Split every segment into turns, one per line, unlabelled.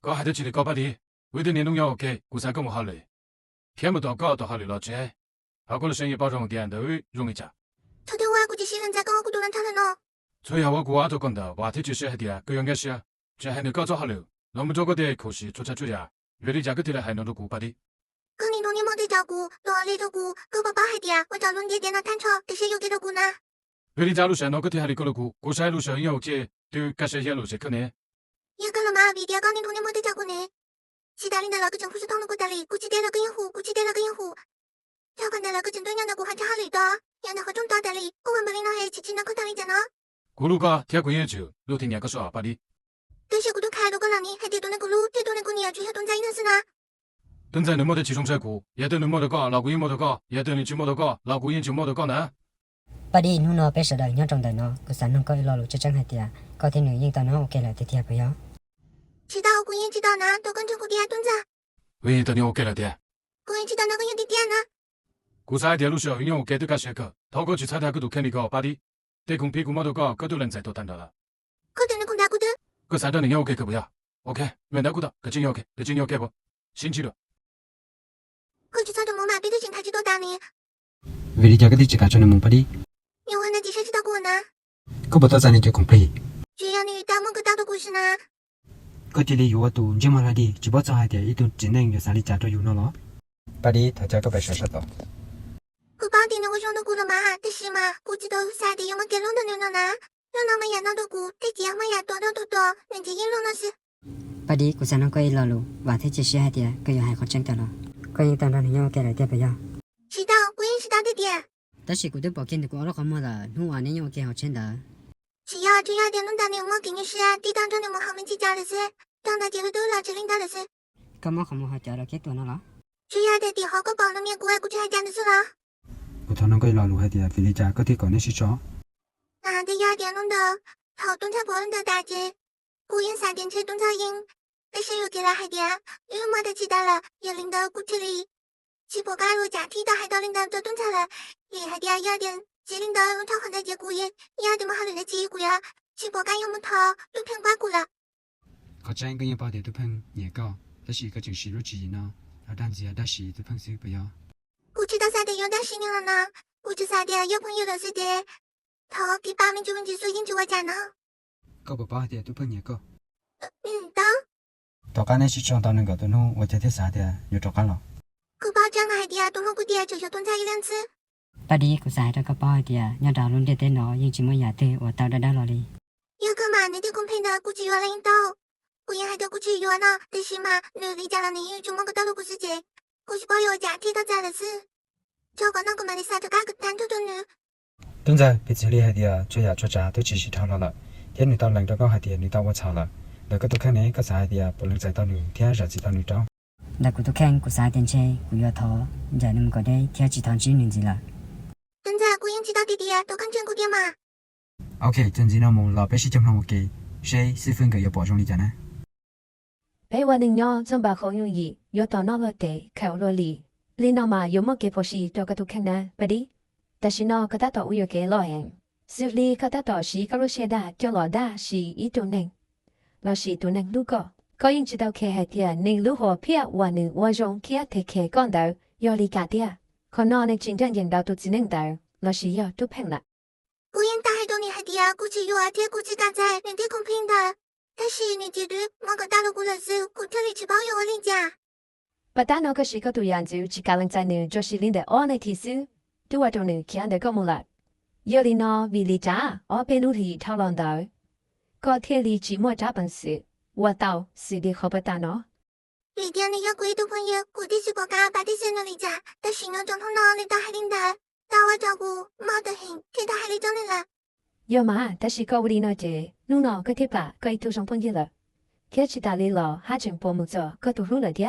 搞还得起来搞把的，为的年农药 OK， 估算跟我好嘞。偏不到搞到好嘞了这，好过了生意保障点都容易加。
头头我估计是人在跟我估多人讨论咯。
所以我估我都讲到，话题就是还点，各样嘅事啊，这还能搞做好了，那么做个的可惜出差出呀，月里价格提来还能都估把的。
跟你多年没得照顾，多里头顾，狗宝宝还点，我找论点点了探讨，这些有给到顾呢。
月里价路线那个提还里搞了估，过山路线有些对改善些路线可能。
也跟了嘛，比点跟你多年没得照顾呢。其他领导那个政府是讨论过的哩，估计点了个用户，估计点了个用户。要看到那个针对娘的顾还差好哩多，娘的和中大的哩，我们不领导还去那可讨论着呢。
咕噜个天贵研究，楼梯年个说把的。
这些股都开了个让你还得多那个路，得多那个你要去下东在那是呢。
等在你没得其中车库，也等你没得搞，老顾也没得搞，也等你去没得搞，老顾研究没得搞呢。
bà đi nu nó bé sợ đời nhớ trong đời nó cứ sáng nó coi lo lụt cho chẳng hay tiệt có thể nữ nhưng tao nó ok là tiệt tiệt bây giờ
知道顾研知道呢，都跟政府底下蹲着。
为等你 OK 了的。
顾研知道那个有点点呢。
估算电路时候因为我给对个些个，透过去彩台个都肯定搞把的，得空屁股没得搞，个都能再多谈到了。
可等你空大股的。
个三到你 OK 可不要 ？OK， 没大股的，个今 OK， 个今 OK 不？星期六。
可去操着木马，别的心态去多大呢？
vì lý do cái gì cả cho nên muốn đi
有还能几时知道过呢？
có bao giờ cho complete
只要你大梦个大的故事呢？
có chỉ lý do tụ chỉ mà là đi chỉ bao giờ hai tiền ít tụ chỉ nên有啥理解就有那了 bà đi thằng cháu có phải sợ sợ đó
可保定的我用的过了嘛？但是嘛，估计都啥的有么给弄的牛呢？让他们也拿到过，这家嘛也多多多多，人家也弄的是。
bà đi của sao nó coi lo luôn và thế chỉ sẽ hai tiền cái hai con trắng tao lo coi như tao nó nhau cái là tiền bây giờ
知道，顾研知道的点。
但是我都保证的过了好么了弄完你要给好钱的
只要点弄到你我给你是啊，地当中你们后面去家的是，当大姐的都老吃领导的是。
干嘛好么好掉了给多那了
只要的地好个包了面顾爱顾去还家的是了。
của thằng nó coi lo luôn hai tiền vì lý do có thể còn nên sẽ cho
那的要点弄的，好东菜婆人的大姐，顾研3点吃东草营，但是又给了还点，又没得其他了，也领导顾这里。 chỉ bộ cái rồi trả thi ta hay tao linh đam tôi tuân trả là để hay đi ai điện chỉ linh đam thao hoàn đại chế cú yên nhà thì mà hai lần chỉ cú ya chỉ bộ cái không thao lúc thằng quá cú là
có tranh cái bao để tôi phân nhẹ cao đó là cái chuyện xíu chỉ nó ở đang gì đã xí tôi phân xíu bây giờ
cú chỉ tao sao để yêu đã xí nhau nè cú chỉ sao để yêu 朋友的是的thao第8名就问题所以就我讲呢
có bao để tôi phân nhẹ cao
当
tao cái này chỉ trong tao nên cái tôi nó我这天啥的有找干了
cú bảo chẳng hay đi tôi không có đi chỉ cho tuân trả 1-2 次
bà đi của sai đó có bao thì nhà đào luôn để tên nó nhưng chỉ mới nhà thế và tao đã lo đi
有个嘛你的公平的估计原来引导顾研还得估计原呢但是嘛你离家了你就么个道路不是这估计保有家提到家的是这个那个嘛你啥就干个单独的女
đúng rồi bị xử lý hai thì cho nhà cho trả tôi chỉ thao lo là thế người tao lần đó có hai tiền người tao quá là rồi cái tôi khai này có sai thì bộ lực giải tao nữa thế ra chỉ tao nữa trong là của tôi khen của sai tiền chơi của yo thọ giờ nên có đây theo chỉ thằng chỉ nên gì là
现在顾研知道弟弟都看真顾爹嘛
OK 真是那么老百姓讲上 OK 谁是分个要保重理解呢
bé qua đình nhỏ trong bà không用gì yo tao nó tệ khảo lo li lên nào mà yo mất cái gì cho cái tu khăn na bà đi ta xin nó cái ta tao uy cái lo hẹn xử lý cái ta tao xí cái lối xe đa cho lọ đa xí ít tu neng lo xí tu neng lúc có những chỉ tao khe hay tiền nên lúc họ phía qua nữ qua rong kia thì khe con đầu yo li cả tiền còn nó nên chính tranh giành đầu tu chỉ neng đầu lo xí yo tu phèn lại
顾研大海多年还弟估计有天估计大在人家公平的但是你觉得某个大陆顾了是顾这里吃饱有我领家
bà ta nói cái gì có tụi anh chịu chỉ cả lần trái nữ cho xí linh để ở này thì xứ tôi ở trong nữ khi anh để có một lần giờ đi nó vì lý trả ở bên núi thì thao lòng đời có thể lý chỉ mua trả bằng sự và tao sự đi khó bắt ta nó
里边你要贵的朋友顾的是国家把的是那里家但是呢总统呢你到海领的到我照顾冇得很给到海里整理了
giờ mà ta chỉ có đi nói chứ lúc nào cái thiết bà cái tu sống phong như là khi chỉ ta lý lò hai chuyện bộ một giờ có tu hú là đi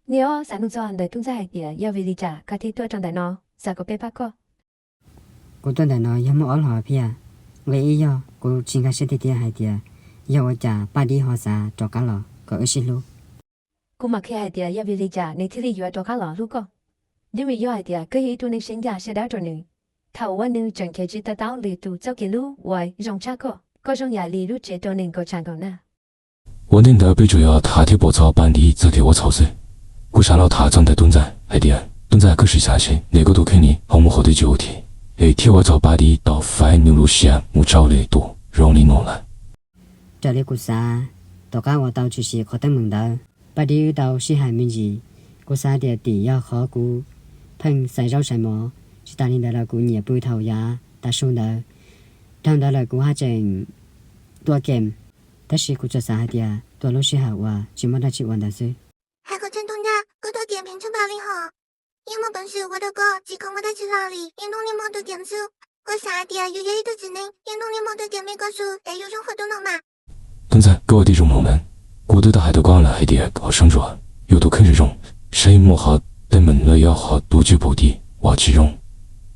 nếu sản xuất anh đời tung ra hay gì giờ vì lý trả cái thiết tôi trong đại nó sao có bé bác co
của tôi đã nói giống ở họ phía vậy ý do của chính cái sẽ thì hai tiền giờ ở trả ba đi họ xa cho cả lọ có ở xin luôn
cũng mà khi hay thì giờ vì lý trả nên thì lý do cho cả lò lúc co nếu vì do hay thì cái ý tu nên sinh ra sẽ đá cho nữ thầu anh nữ chẳng kể chỉ ta tao lì tu cho cái lú vậy rong cha co có rong nhà lì lú chế cho nên có chẳng còn na
我恁的被主要他贴波操班里则给我操碎，故杀了他正在蹲在海底，蹲在可是下去那个都肯定好么好的就题，贴我操班里到反牛路线木找来多容易弄来。
这里故啥？大家我到就是可等门的，把你到西海面子，故啥的地要好顾，碰晒着什么？是打你的了顾你不头呀，打手的，当的了顾哈正多 game， 但是顾做啥的，多老师好啊，只么的去玩的是。
还可真动的，哥多点评成宝里好。有么本事我的歌，只看我的去哪里，运动联盟的点数，我啥的有一的技能，运动联盟的点没告诉，得有种活动了嘛。
蹲在各地中猛们，古队的海都光了海底搞生着，有都肯是用，谁莫好等门了要好多举步地，我去用。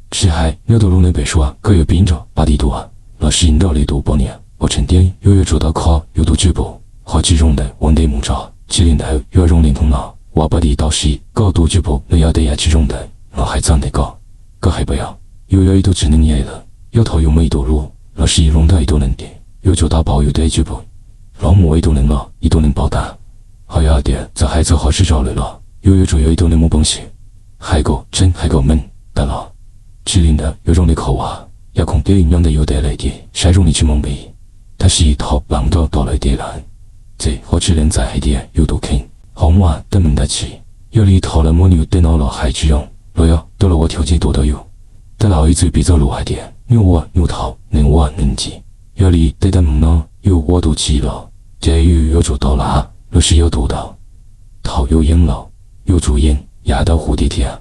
只海有的路能被说，各有兵着把地多啊，老师引导力多包年，我沉淀有月做到考，有都举步，好几种的往内木照，麒麟的有容灵通脑，我把地到时搞多举步，那要得呀其中的，我还长得高，个还不要，有一都只能捏了，要头有没一多路，老师一弄到一都能点，有做到保有的举步。老母一都能了，一都能报答。好呀点，这孩子好吃着来了，有主要一都能没东西。海狗真海狗们得了，指令的有种的口啊，也空电影样的有得来的，谁容易去蒙蔽？它是一套浪到到来的来，这好只能在海底有都肯，好嘛等门得起，有里套了摸牛电脑了海之用，老要到了我条件多都有，得老一嘴比走路海点，牛我牛套能我能记，有里得等门呢，有我都记了。这有做到了，若是有做到，头有赢了，有主赢，压到蝴蝶天，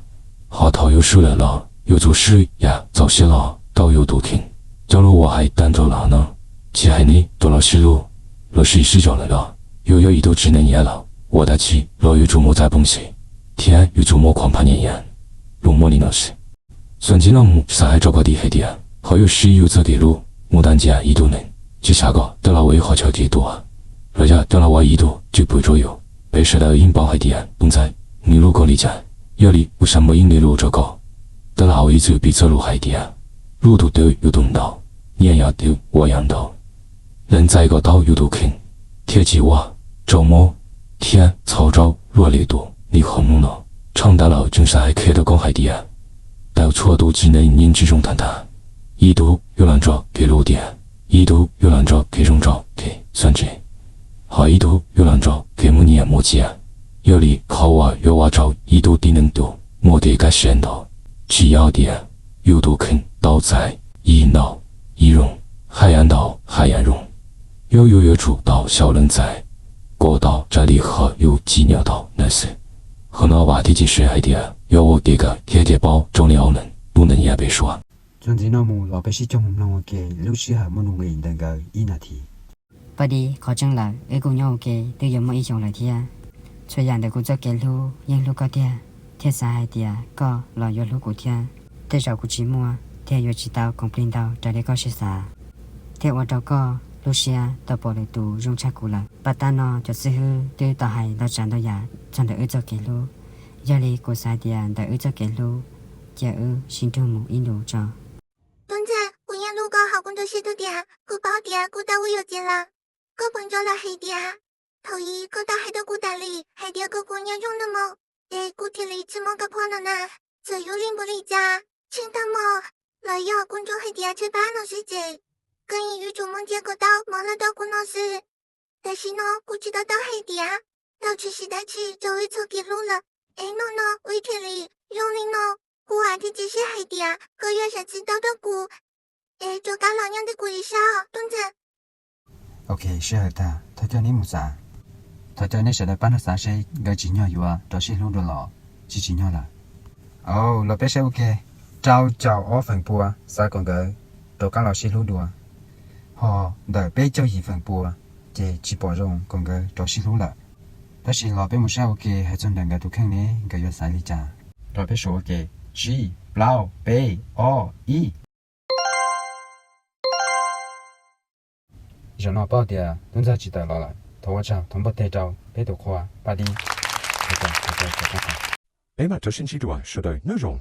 好头有输了了，有做事呀，早些了，都有都听，假如我还单着了呢，其还你到了西路，若是失着了，有一都只能也了，我的气，若有琢磨在东西，天有琢磨狂怕年言，如莫你那是，算计老母啥还找个地黑点，好有时有这给路，牡丹家一都能，去下个得了我也好瞧几多啊。人家得了我一度就不左右，被射到引爆海底东在你路沟里家，有里不什么引力路这个，得了我一直比走路海底路途都有动到，年要丢我养到，人在一个岛有都肯，铁骑我周末天曹招若力多，你好弄了，长大了正是还开到高海底到错都只能念之中谈谈，一度有两招给路点，一度有两招给中招给算这。好一度有两招给母年莫记有里考我有我招一度地能度莫得该选到只要点有度肯刀在一脑一容海岸岛海岸容有月主到小人在过道这里和有几鸟岛那是和那瓦地进水海底有我这个铁包中了能不能也被说
总之那么老百姓中让我给六十还没弄个那个一那题。不đi khó chăng là cái cô nhau kề từ giờ mới chọn lại thia, cho rằng được cô cho kề lu, nhưng lu có thia, thia sai thia có là do lu của thia, từ giờ cô chỉ mua, thia do chỉ tao complain tao trả để có sự xa, thia ở đâu có lu xia tao bỏ lại tù dùng cha cô là, bắt ta nó cho sư hư từ tao hay là chẳng đâu ya, chẳng được cho kề lu, giờ li cô sai thia đã cho kề lu, giờ xin thương một in đồ cho.
蹲在我沿路搞好工作写的点，古宝点古代我有见了。个本着了黑点，头一个到海的古代里，海点个姑娘用的么？古体里怎么个破了呢？这有灵不离家，请他么？老要观众黑点去办了世界，跟一语主梦结果到忙了到古老师，但是呢，不知道到黑点，到去时代去就会错给路了。no，微体里用灵呢，古话题只是黑点，个月才知道的古，做搞老娘的古一少，蹲着。
OK， 是的，他叫你么啥？他叫你现在办的啥事？个几鸟有啊？都是录的了，几鸟了？哦，老百姓 OK， 找我分布啊，啥讲个都跟老师录的啊？哦，那被交易分布啊，这几包容讲个都是录了，但是老百姓是 OK， 还真两个都看呢，个有啥理解？老百姓 OK，G， 老北哦一。人老包的都在记得了，头我讲同不得着，别多夸，把你，
北马这星期段是的内容。